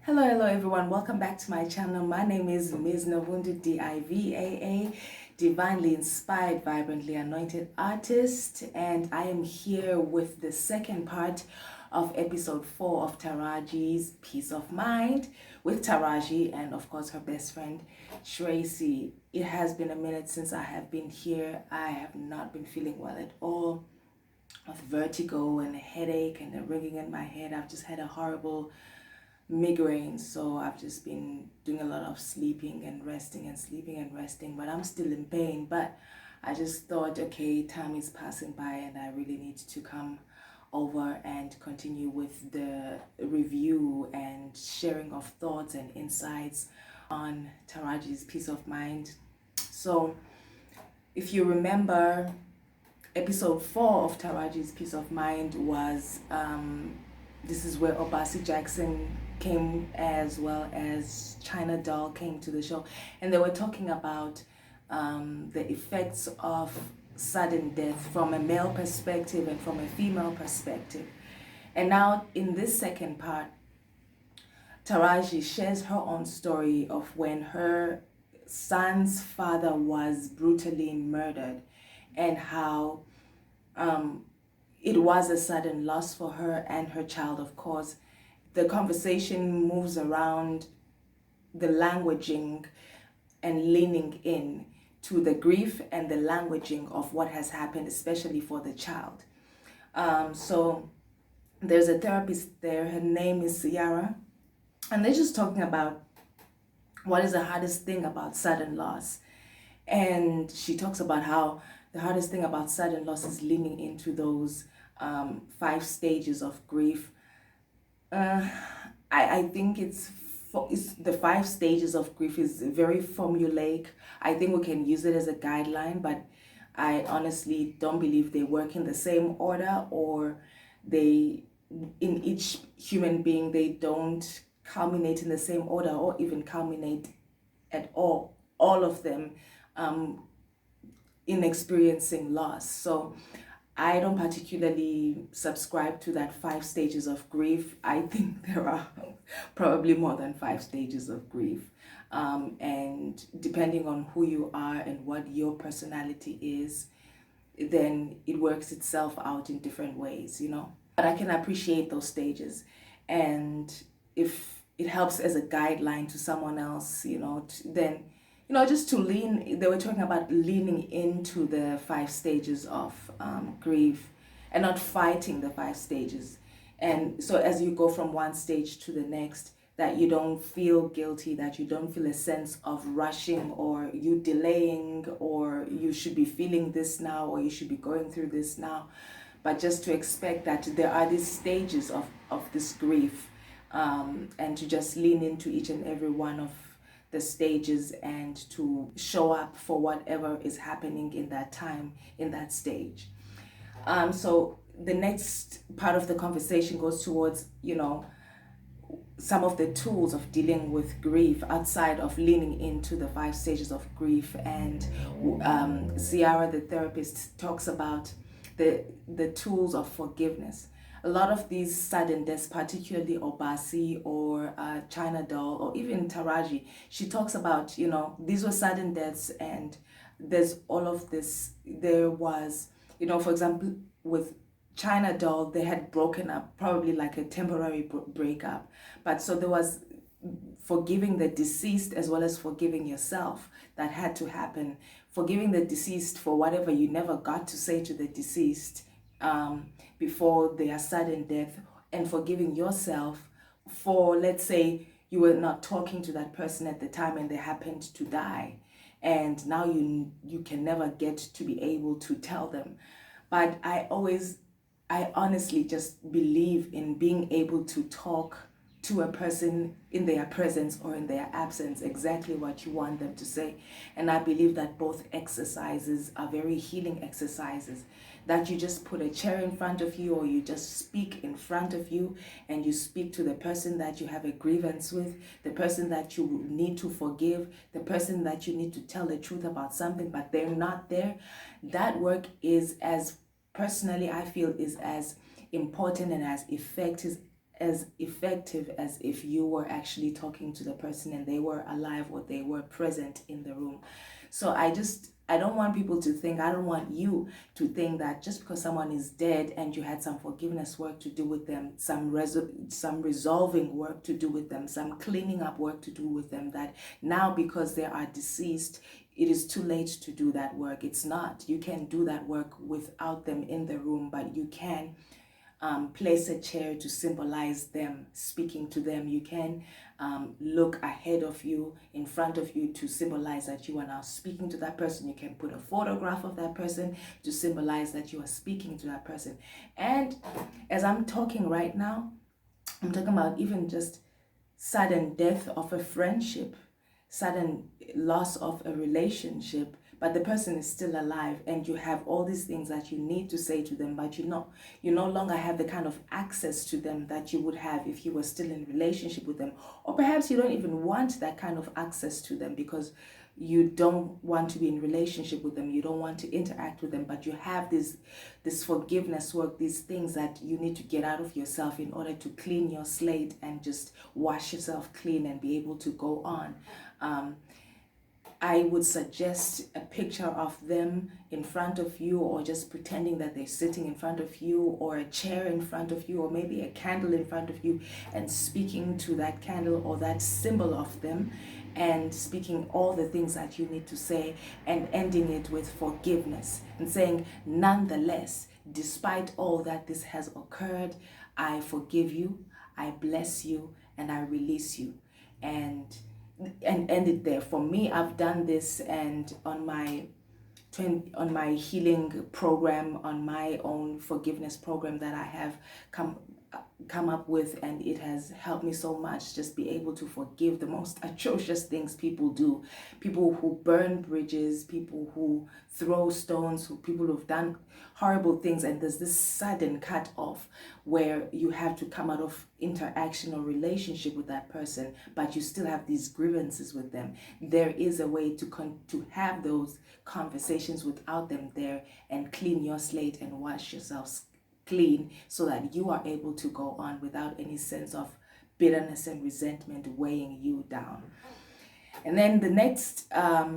Hello everyone. Welcome back to my channel. My name is MsNoBuntu, DIVAA, divinely inspired, vibrantly anointed artist, and I am here with the second part of episode 4 of Taraji's Peace of Mind with Taraji and of course her best friend Tracy. It has been a minute since I have been here. I have not been feeling well at all, with vertigo and a headache and a ringing in my head. I've just had a horrible migraine, so I've just been doing a lot of sleeping and resting and sleeping and resting, but I'm still in pain. But I just thought, okay, time is passing by and I really need to come over and continue with the review and sharing of thoughts and insights on Taraji's Peace of Mind. So if you remember, episode 4 of Taraji's Peace of Mind was this is where Obasi Jackson came, as well as China Doll came to the show, and they were talking about the effects of sudden death from a male perspective and from a female perspective. And now in this second part, Taraji shares her own story of when her son's father was brutally murdered and how it was a sudden loss for her and her child, of course. The conversation moves around the languaging and leaning in to the grief and the languaging of what has happened, especially for the child. So there's a therapist there, her name is Ciara, and they're just talking about what is the hardest thing about sudden loss. And she talks about how the hardest thing about sudden loss is leaning into those 5 stages of grief. I think it's the 5 stages of grief is very formulaic. I think we can use it as a guideline, but I honestly don't believe they work in the same order, or in each human being, they don't culminate in the same order or even culminate at all of them in experiencing loss. So I don't particularly subscribe to that 5 stages of grief. I think there are probably more than 5 stages of grief. And depending on who you are and what your personality is, then it works itself out in different ways, But I can appreciate those stages. And if it helps as a guideline to someone else, then just to they were talking about leaning into the 5 stages of grief and not fighting the 5 stages. And so as you go from one stage to the next, that you don't feel guilty, that you don't feel a sense of rushing or you delaying, or you should be feeling this now, or you should be going through this now, but just to expect that there are these stages of this grief, and to just lean into each and every one of the stages and to show up for whatever is happening in that time, in that stage. So the next part of the conversation goes towards, some of the tools of dealing with grief outside of leaning into the 5 stages of grief. And Ciara, the therapist, talks about the tools of forgiveness. A lot of these sudden deaths, particularly Obasi or China Doll or even Taraji, she talks about, these were sudden deaths, and there's all of this. There was, for example, with China Doll, they had broken up, probably like a temporary breakup. But so there was forgiving the deceased as well as forgiving yourself that had to happen. Forgiving the deceased for whatever you never got to say to the deceased before their sudden death, and forgiving yourself for, let's say, you were not talking to that person at the time and they happened to die, and now you can never get to be able to tell them. But I honestly just believe in being able to talk to a person in their presence or in their absence exactly what you want them to say. And I believe that both exercises are very healing exercises, that you just put a chair in front of you, or you just speak in front of you, and you speak to the person that you have a grievance with, the person that you need to forgive, the person that you need to tell the truth about something, but they're not there. That work is, as personally I feel, is as important and as effective as effective as if you were actually talking to the person and they were alive or they were present in the room. So I don't want people to think, I don't want you to think that just because someone is dead and you had some forgiveness work to do with them, some resolving work to do with them, some cleaning up work to do with them, that now because they are deceased, it is too late to do that work. It's not. You can do that work without them in the room, but you can place a chair to symbolize them, speaking to them. You can look ahead of you, in front of you, to symbolize that you are now speaking to that person. You can put a photograph of that person to symbolize that you are speaking to that person. And as I'm talking right now, I'm talking about even just sudden death of a friendship, sudden loss of a relationship, but the person is still alive and you have all these things that you need to say to them, but you no longer have the kind of access to them that you would have if you were still in relationship with them. Or perhaps you don't even want that kind of access to them because you don't want to be in relationship with them, you don't want to interact with them, but you have this forgiveness work, these things that you need to get out of yourself in order to clean your slate and just wash yourself clean and be able to go on. I would suggest a picture of them in front of you, or just pretending that they're sitting in front of you, or a chair in front of you, or maybe a candle in front of you, and speaking to that candle or that symbol of them, and speaking all the things that you need to say, and ending it with forgiveness and saying, nonetheless, despite all that this has occurred, I forgive you, I bless you, and I release you. And end it there. For me, I've done this, and on my healing program, on my own forgiveness program that I have come up with, and it has helped me so much, just be able to forgive the most atrocious things people do, people who burn bridges, people who throw stones, people who've done horrible things, and there's this sudden cut off where you have to come out of interaction or relationship with that person, but you still have these grievances with them. There is a way to have those conversations without them there, and clean your slate and wash yourself clean, so that you are able to go on without any sense of bitterness and resentment weighing you down. And then the next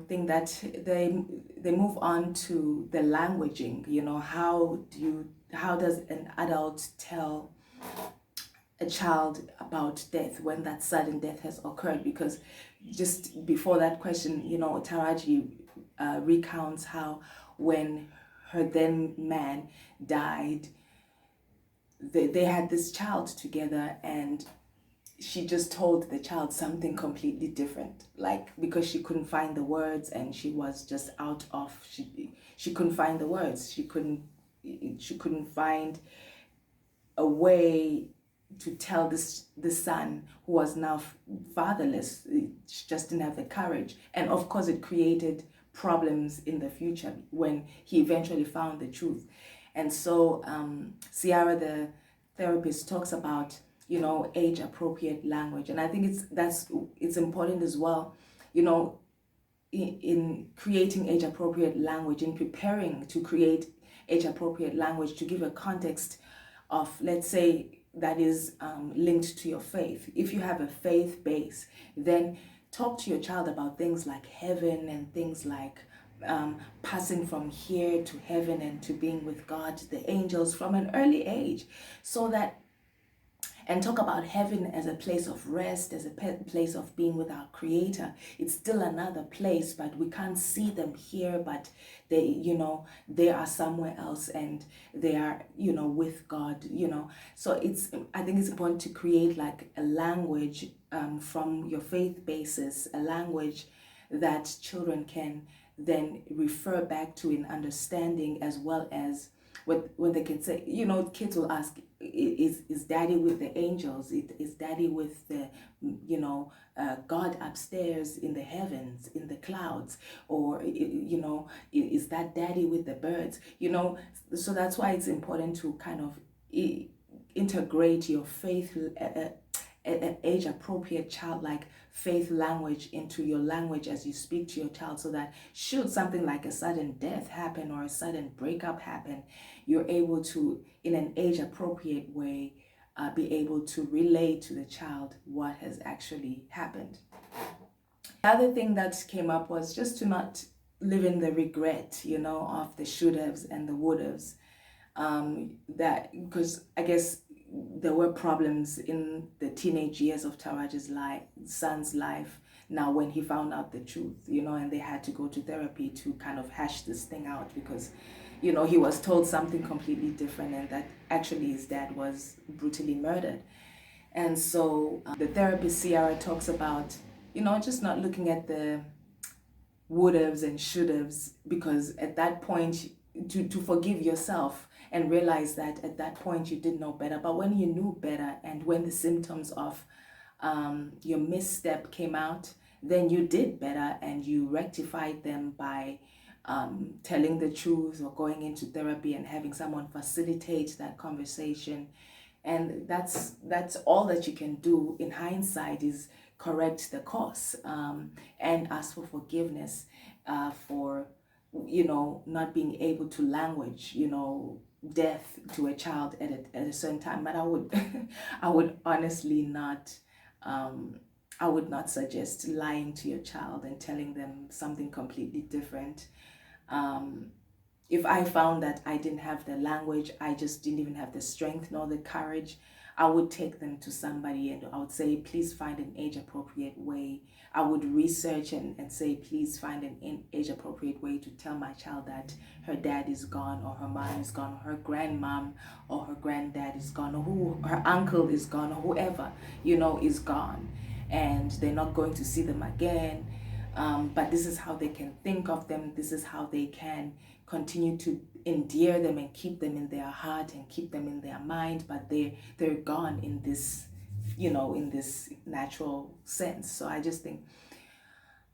thing that they move on to the languaging. You know, how does an adult tell a child about death when that sudden death has occurred? Because just before that question, you know, Taraji recounts how when her then man died, they had this child together, and she just told the child something completely different, like, because she couldn't find the words, and she was just out of, she couldn't find the words, she couldn't find a way to tell this son who was now fatherless. She just didn't have the courage, and of course it created problems in the future when he eventually found the truth. And so Ciara, the therapist, talks about, you know, age appropriate language, and I think it's important as well, you know, in creating age appropriate language, in preparing to create age appropriate language, to give a context of, let's say, that is linked to your faith. If you have a faith base, then talk to your child about things like heaven and things like passing from here to heaven and to being with God, the angels, from an early age, so that, and talk about heaven as a place of rest, as a place of being with our Creator. It's still another place, but we can't see them here, but they, you know, they are somewhere else, and they are, you know, with God, you know. So I think it's important to create like a language from your faith basis, a language that children can then refer back to in understanding, as well as when they can say, you know, kids will ask, is daddy with the angels? Is daddy with the, you know, God upstairs in the heavens, in the clouds? Or, you know, is that daddy with the birds? You know, so that's why it's important to kind of integrate your faith, an age appropriate childlike faith language into your language as you speak to your child, so that should something like a sudden death happen or a sudden breakup happen, you're able to, in an age appropriate way, be able to relate to the child what has actually happened. The other thing that came up was just to not live in the regret, of the should haves and the would haves. That because I guess there were problems in the teenage years of Taraji's son's life now when he found out the truth, and they had to go to therapy to kind of hash this thing out because, he was told something completely different and that actually his dad was brutally murdered. And so the therapist Ciara talks about, just not looking at the would haves and should haves, because at that point, to forgive yourself and realize that at that point you did know better. But when you knew better and when the symptoms of your misstep came out, then you did better and you rectified them by telling the truth or going into therapy and having someone facilitate that conversation. And that's all that you can do in hindsight, is correct the course and ask for forgiveness for not being able to language death to a child at a certain time. But I would I would honestly not I would not suggest lying to your child and telling them something completely different. If I found that I didn't have the language, I just didn't even have the strength nor the courage, I would take them to somebody and I would say, please find an age-appropriate way. I would research and say, please find an age-appropriate way to tell my child that her dad is gone, or her mom is gone, or her grandmom or her granddad is gone, or her uncle is gone, or whoever, is gone. And they're not going to see them again. But this is how they can think of them. This is how they can continue to endear them and keep them in their heart and keep them in their mind. But they're gone in this, in this natural sense. So I just think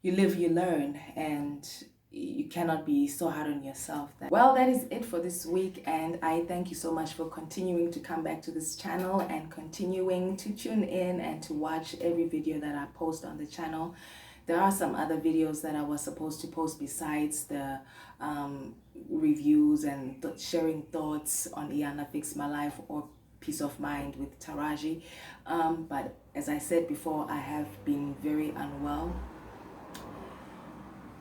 you live, you learn, and you cannot be so hard on yourself. Well, that is it for this week, and I thank you so much for continuing to come back to this channel and continuing to tune in and to watch every video that I post on the channel. There are some other videos that I was supposed to post besides the reviews and sharing thoughts on Iana Fix My Life or Peace of Mind with Taraji. But as I said before, I have been very unwell.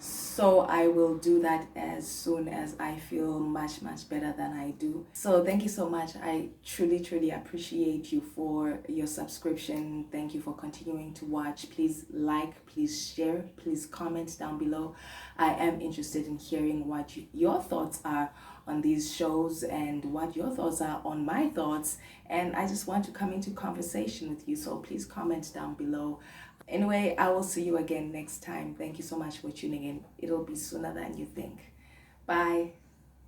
So I will do that as soon as I feel much better than I do. So thank you so much. I truly appreciate you for your subscription. Thank you for continuing to watch. Please like, please share, please comment down below. I am interested in hearing what your thoughts are on these shows and what your thoughts are on my thoughts. And I just want to come into conversation with you. So please comment down below. Anyway, I will see you again next time. Thank you so much for tuning in. It'll be sooner than you think. Bye.